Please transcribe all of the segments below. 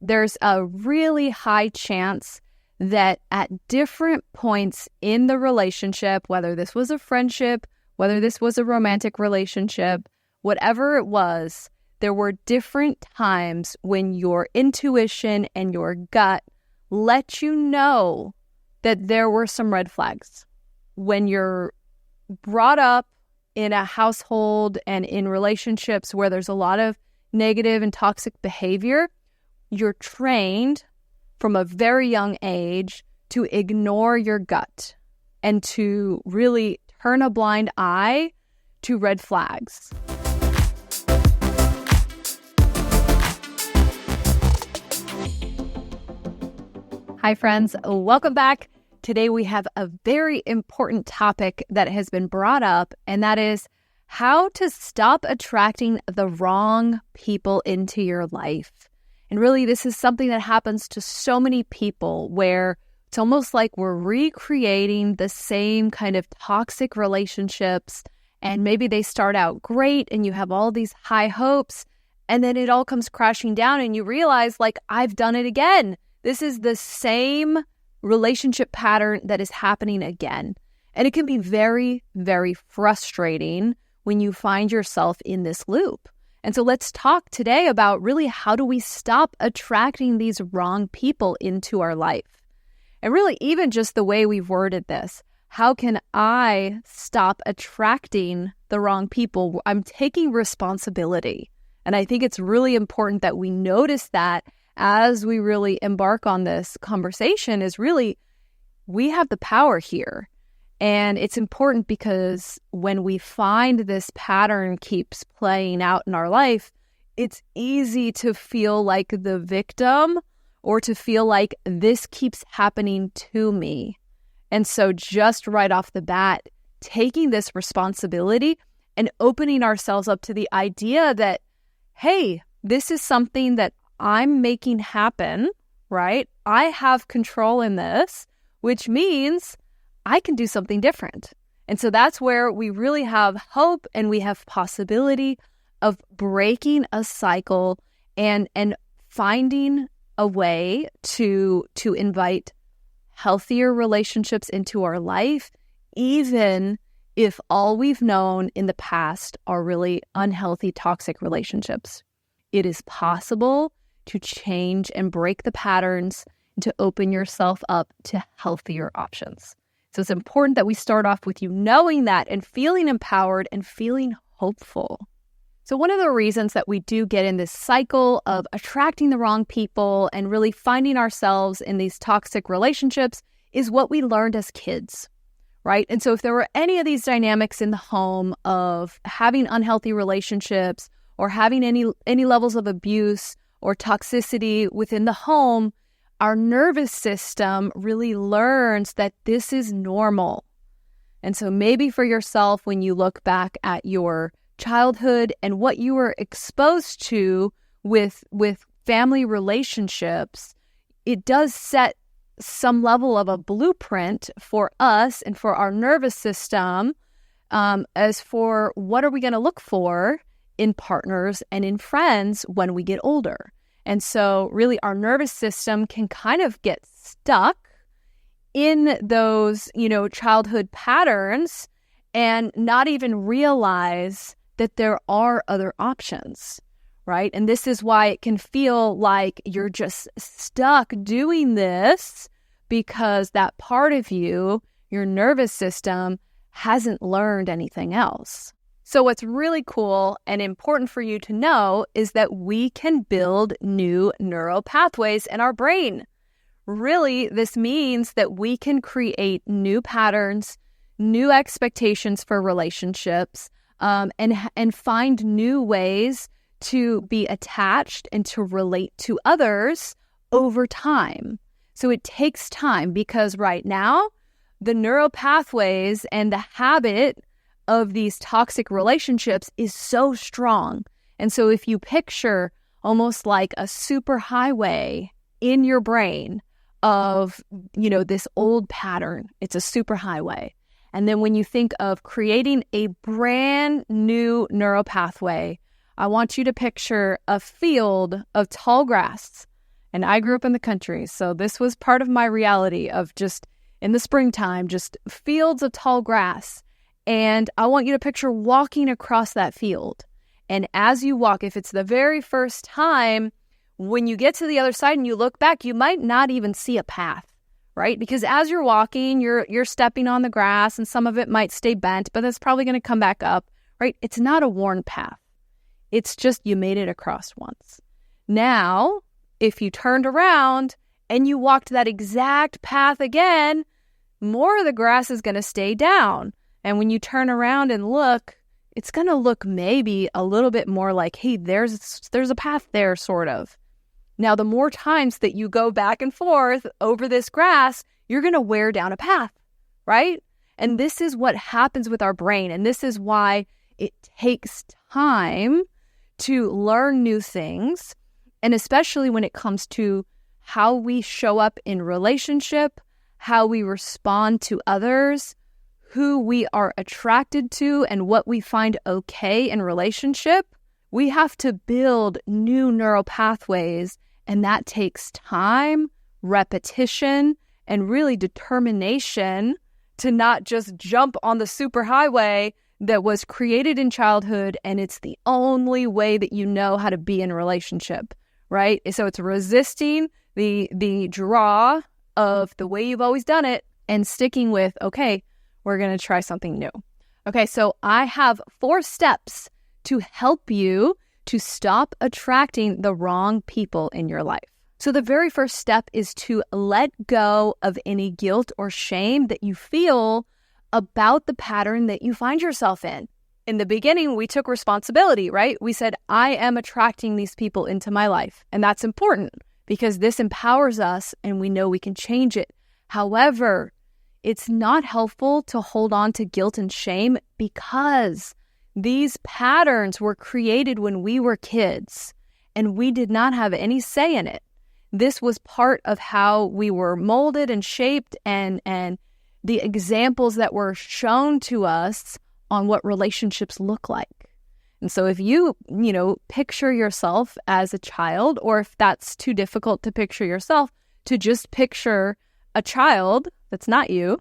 there's a really high chance that at different points in the relationship, whether this was a friendship, whether this was a romantic relationship, whatever it was, there were different times when your intuition and your gut let you know that there were some red flags. When you're brought up in a household and in relationships where there's a lot of negative and toxic behavior, you're trained from a very young age to ignore your gut and to really turn a blind eye to red flags. Hi, friends. Welcome back. Today we have a very important topic that has been brought up, and that is how to stop attracting the wrong people into your life. And really, this is something that happens to so many people where it's almost like we're recreating the same kind of toxic relationships, and maybe they start out great and you have all these high hopes, and then it all comes crashing down and you realize, like, I've done it again. This is the same relationship pattern that is happening again. And it can be very, very frustrating when you find yourself in this loop. And so let's talk today about really how do we stop attracting these wrong people into our life? And really, even just the way we've worded this, how can I stop attracting the wrong people? I'm taking responsibility. And I think it's really important that we notice that as we really embark on this conversation is really, we have the power here. And it's important because when we find this pattern keeps playing out in our life, it's easy to feel like the victim or to feel like this keeps happening to me. And so just right off the bat, taking this responsibility and opening ourselves up to the idea that, hey, this is something that I'm making happen, right? I have control in this, which means I can do something different. And so that's where we really have hope and we have possibility of breaking a cycle and finding a way to invite healthier relationships into our life, even if all we've known in the past are really unhealthy, toxic relationships. It is possible to change and break the patterns and to open yourself up to healthier options. So it's important that we start off with you knowing that and feeling empowered and feeling hopeful. So one of the reasons that we do get in this cycle of attracting the wrong people and really finding ourselves in these toxic relationships is what we learned as kids, right? And so if there were any of these dynamics in the home of having unhealthy relationships or having any levels of abuse or toxicity within the home, our nervous system really learns that this is normal. And so maybe for yourself, when you look back at your childhood and what you were exposed to with family relationships, it does set some level of a blueprint for us and for our nervous system as for what are we going to look for in partners and in friends when we get older. And so really our nervous system can kind of get stuck in those, childhood patterns and not even realize that there are other options, right? And this is why it can feel like you're just stuck doing this because that part of you, your nervous system, hasn't learned anything else. So what's really cool and important for you to know is that we can build new neural pathways in our brain. Really, this means that we can create new patterns, new expectations for relationships, and find new ways to be attached and to relate to others over time. So it takes time because right now, the neural pathways and the habit of these toxic relationships is so strong. And so if you picture almost like a super highway in your brain of, this old pattern, it's a super highway. And then when you think of creating a brand new neural pathway, I want you to picture a field of tall grass. And I grew up in the country, so this was part of my reality of just in the springtime, just fields of tall grass. And I want you to picture walking across that field. And as you walk, if it's the very first time, when you get to the other side and you look back, you might not even see a path, right? Because as you're walking, you're stepping on the grass and some of it might stay bent, but that's probably going to come back up, right? It's not a worn path. It's just you made it across once. Now, if you turned around and you walked that exact path again, more of the grass is going to stay down. And when you turn around and look, it's going to look maybe a little bit more like, hey, there's a path there, sort of. Now, the more times that you go back and forth over this grass, you're going to wear down a path, right? And this is what happens with our brain. And this is why it takes time to learn new things. And especially when it comes to how we show up in relationship, how we respond to others, who we are attracted to, and what we find okay in relationship, we have to build new neural pathways. And that takes time, repetition, and really determination to not just jump on the superhighway that was created in childhood and it's the only way that you know how to be in a relationship. Right? So it's resisting the draw of the way you've always done it and sticking with, okay, we're going to try something new. Okay, so I have 4 steps to help you to stop attracting the wrong people in your life. So the very first step is to let go of any guilt or shame that you feel about the pattern that you find yourself in. In the beginning, we took responsibility, right? We said, I am attracting these people into my life. And that's important because this empowers us and we know we can change it. However, it's not helpful to hold on to guilt and shame because these patterns were created when we were kids and we did not have any say in it. This was part of how we were molded and shaped and the examples that were shown to us on what relationships look like. And so if you picture yourself as a child, or if that's too difficult to picture yourself, to just picture a child that's not you,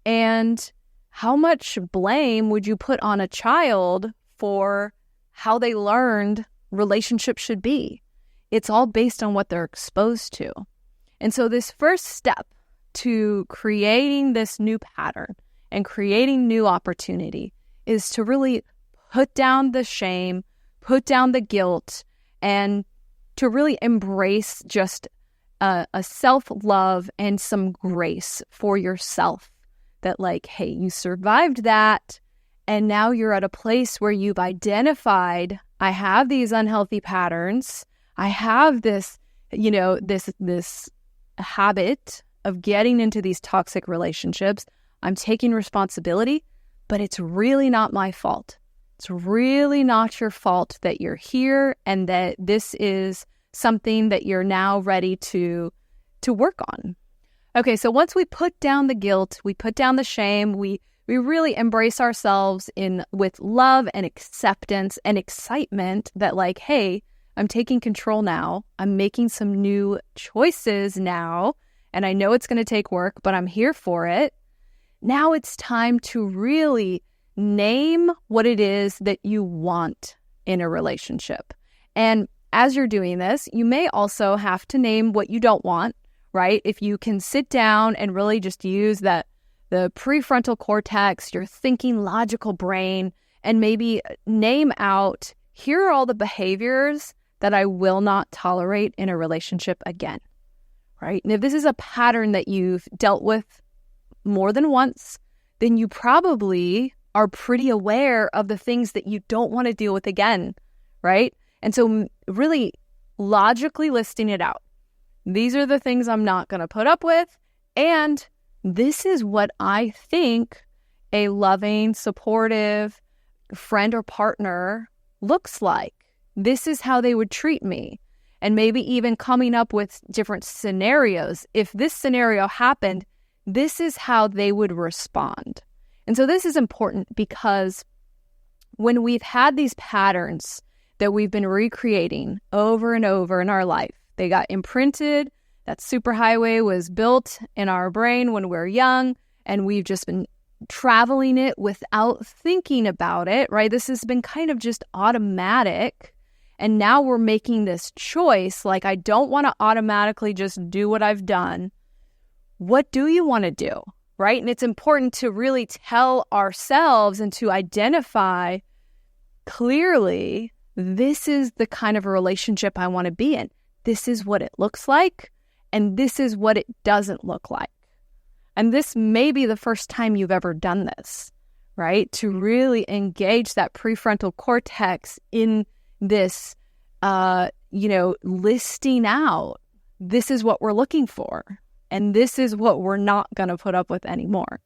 and how much blame would you put on a child for how they learned relationships should be? It's all based on what they're exposed to. And so this first step to creating this new pattern and creating new opportunity is to really put down the shame, put down the guilt, and to really embrace just a self-love and some grace for yourself. That like, hey, you survived that, and now you're at a place where you've identified, I have these unhealthy patterns, I have this, this habit of getting into these toxic relationships, I'm taking responsibility, but it's really not my fault. It's really not your fault that you're here and that this is something that you're now ready to work on. Okay, so once we put down the guilt, we put down the shame, we really embrace ourselves with love and acceptance and excitement that like, hey, I'm taking control now. I'm making some new choices now, and I know it's going to take work, but I'm here for it. Now it's time to really name what it is that you want in a relationship. And as you're doing this, you may also have to name what you don't want, right? If you can sit down and really just use the prefrontal cortex, your thinking logical brain, and maybe name out, here are all the behaviors that I will not tolerate in a relationship again, right? And if this is a pattern that you've dealt with more than once, then you probably are pretty aware of the things that you don't want to deal with again, right? And so really logically listing it out. These are the things I'm not going to put up with, and this is what I think a loving, supportive friend or partner looks like. This is how they would treat me. And maybe even coming up with different scenarios. If this scenario happened, this is how they would respond. And so this is important because when we've had these patterns that we've been recreating over and over in our life, They got imprinted. That superhighway was built in our brain when we were young, and we've just been traveling it without thinking about it, right? This has been kind of just automatic. And now we're making this choice, like, I don't want to automatically just do what I've done. What do you want to do, right? And it's important to really tell ourselves and to identify clearly, this is the kind of a relationship I want to be in. This is what it looks like, and this is what it doesn't look like. And this may be the first time you've ever done this, right? To really engage that prefrontal cortex in this, listing out, this is what we're looking for, and this is what we're not going to put up with anymore.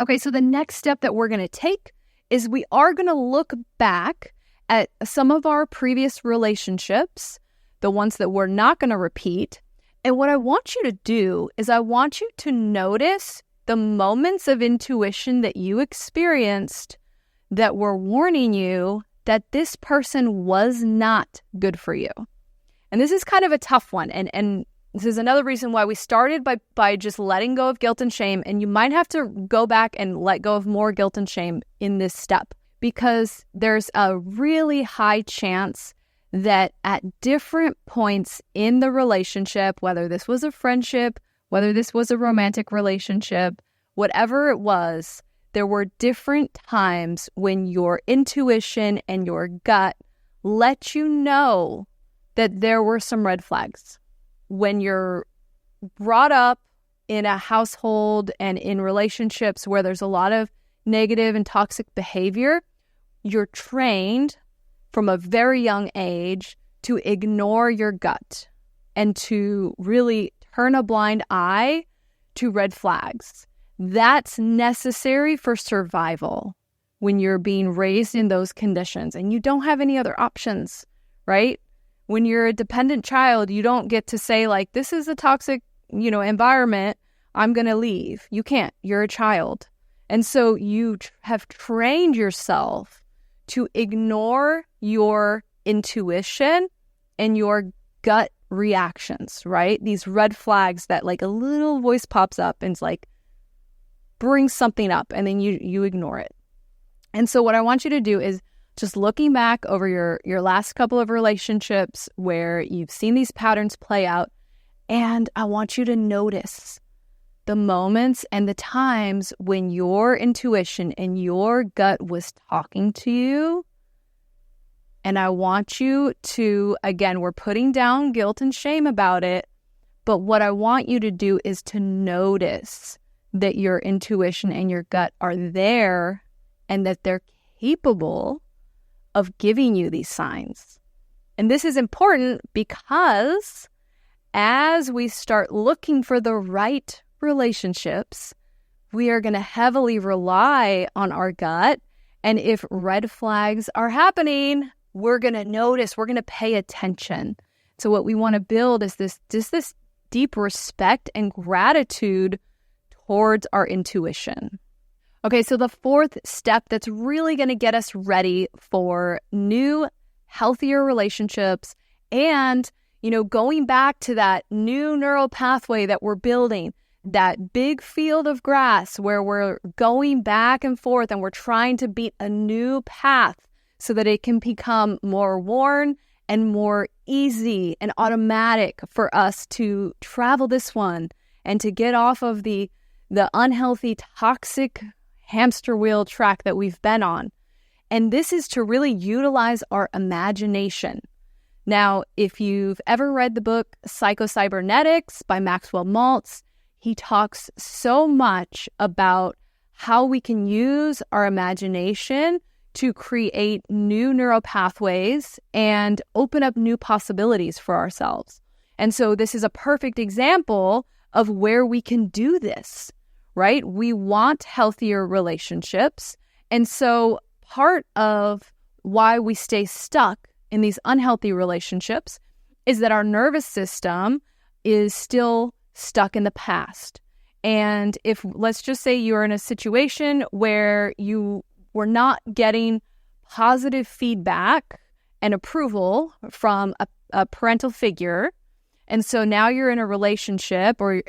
Okay, so the next step that we're going to take is we are going to look back at some of our previous relationships, the ones that we're not going to repeat. And what I want you to do is I want you to notice the moments of intuition that you experienced that were warning you that this person was not good for you. And this is kind of a tough one. And this is another reason why we started by just letting go of guilt and shame. And you might have to go back and let go of more guilt and shame in this step, because there's a really high chance that at different points in the relationship, whether this was a friendship, whether this was a romantic relationship, whatever it was, there were different times when your intuition and your gut let you know that there were some red flags. When you're brought up in a household and in relationships where there's a lot of negative and toxic behavior, you're trained from a very young age to ignore your gut and to really turn a blind eye to red flags. That's necessary for survival when you're being raised in those conditions and you don't have any other options, right? When you're a dependent child, you don't get to say, like, this is a toxic, environment, I'm going to leave. You can't. You're a child. And so you have trained yourself to ignore your intuition and your gut reactions, right? These red flags that, like, a little voice pops up and it's like, brings something up, and then you ignore it. And so what I want you to do is just looking back over your last couple of relationships where you've seen these patterns play out, and I want you to notice the moments and the times when your intuition and your gut was talking to you. And I want you to, again, we're putting down guilt and shame about it, but what I want you to do is to notice that your intuition and your gut are there and that they're capable of giving you these signs. And this is important because as we start looking for the right relationships, we are going to heavily rely on our gut. And if red flags are happening, we're going to notice, we're going to pay attention. So what we want to build is this deep respect and gratitude towards our intuition. Okay, so the fourth step that's really going to get us ready for new, healthier relationships and, going back to that new neural pathway that we're building, that big field of grass where we're going back and forth and we're trying to beat a new path so that it can become more worn and more easy and automatic for us to travel this one and to get off of the unhealthy, toxic hamster wheel track that we've been on. And this is to really utilize our imagination. Now, if you've ever read the book Psycho-Cybernetics by Maxwell Maltz, he talks so much about how we can use our imagination to create new neural pathways and open up new possibilities for ourselves. And so this is a perfect example of where we can do this, right? We want healthier relationships. And so part of why we stay stuck in these unhealthy relationships is that our nervous system is still stuck in the past. And if, let's just say you're in a situation where you were not getting positive feedback and approval from a parental figure, And so now you're in a relationship or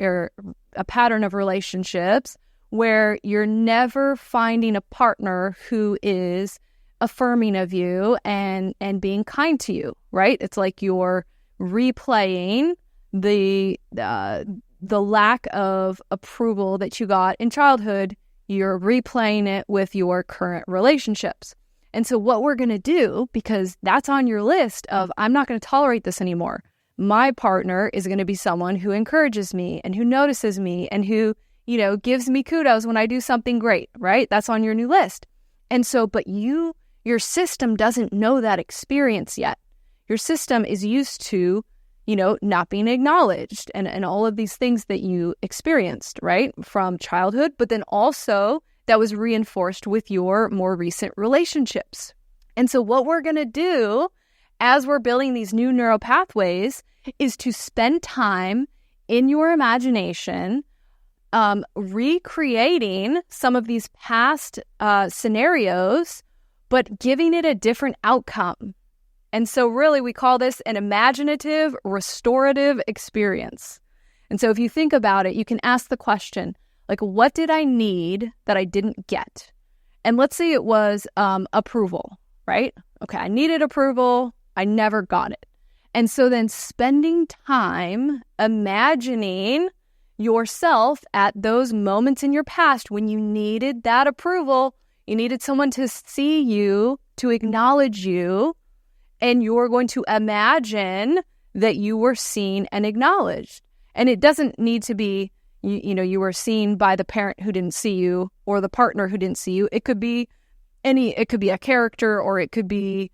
a pattern of relationships where you're never finding a partner who is affirming of you and being kind to you, right? It's like you're replaying the lack of approval that you got in childhood. You're replaying it with your current relationships. And so what we're going to do, because that's on your list of, I'm not going to tolerate this anymore. My partner is going to be someone who encourages me and who notices me and who, gives me kudos when I do something great, right? That's on your new list. And so, but your system doesn't know that experience yet. Your system is used to, not being acknowledged and all of these things that you experienced, right? From childhood, but then also that was reinforced with your more recent relationships. And so what we're going to do as we're building these new neural pathways is to spend time in your imagination recreating some of these past scenarios, but giving it a different outcome. And so really we call this an imaginative restorative experience. And so if you think about it, you can ask the question, like, what did I need that I didn't get? And let's say it was approval, right? Okay, I needed approval. I never got it. And so then spending time imagining yourself at those moments in your past when you needed that approval, you needed someone to see you, to acknowledge you, and you're going to imagine that you were seen and acknowledged. And it doesn't need to be, you were seen by the parent who didn't see you or the partner who didn't see you. It could be it could be a character, or it could be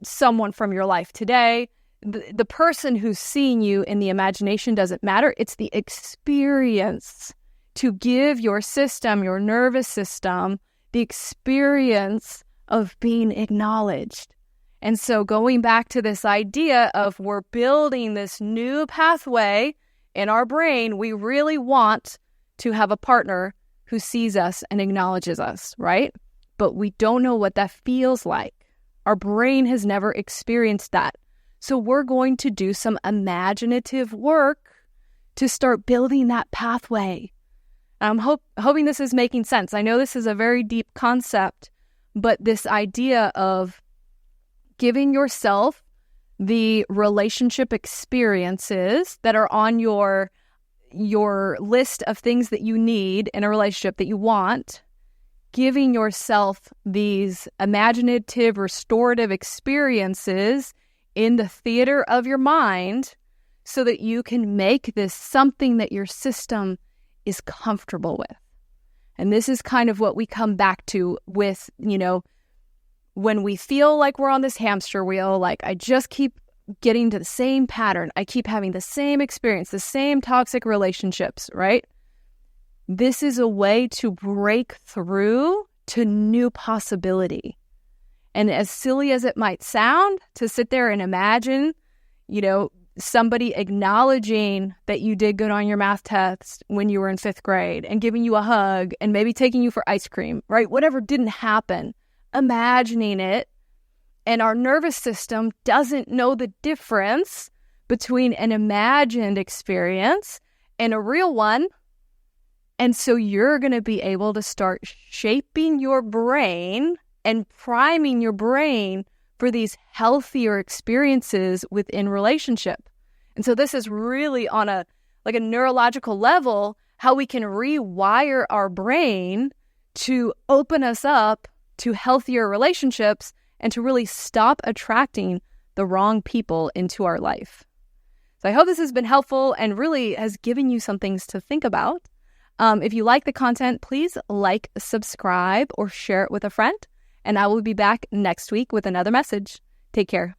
someone from your life today. The person who's seeing you in the imagination doesn't matter. It's the experience to give your system, your nervous system, the experience of being acknowledged. And so going back to this idea of we're building this new pathway in our brain, we really want to have a partner who sees us and acknowledges us, right? But we don't know what that feels like. Our brain has never experienced that. So we're going to do some imaginative work to start building that pathway. I'm hoping this is making sense. I know this is a very deep concept, but this idea of giving yourself the relationship experiences that are on your list of things that you need in a relationship that you want, giving yourself these imaginative, restorative experiences in the theater of your mind so that you can make this something that your system is comfortable with. And this is kind of what we come back to with, when we feel like we're on this hamster wheel, like I just keep getting to the same pattern. I keep having the same experience, the same toxic relationships, right? This is a way to break through to new possibility. And as silly as it might sound, to sit there and imagine, somebody acknowledging that you did good on your math test when you were in 5th grade and giving you a hug and maybe taking you for ice cream, right? Whatever didn't happen, imagining it. And our nervous system doesn't know the difference between an imagined experience and a real one. And so you're going to be able to start shaping your brain and priming your brain for these healthier experiences within relationship. And so this is really on a neurological level, how we can rewire our brain to open us up to healthier relationships and to really stop attracting the wrong people into our life. So I hope this has been helpful and really has given you some things to think about. If you like the content, please like, subscribe, or share it with a friend. And I will be back next week with another message. Take care.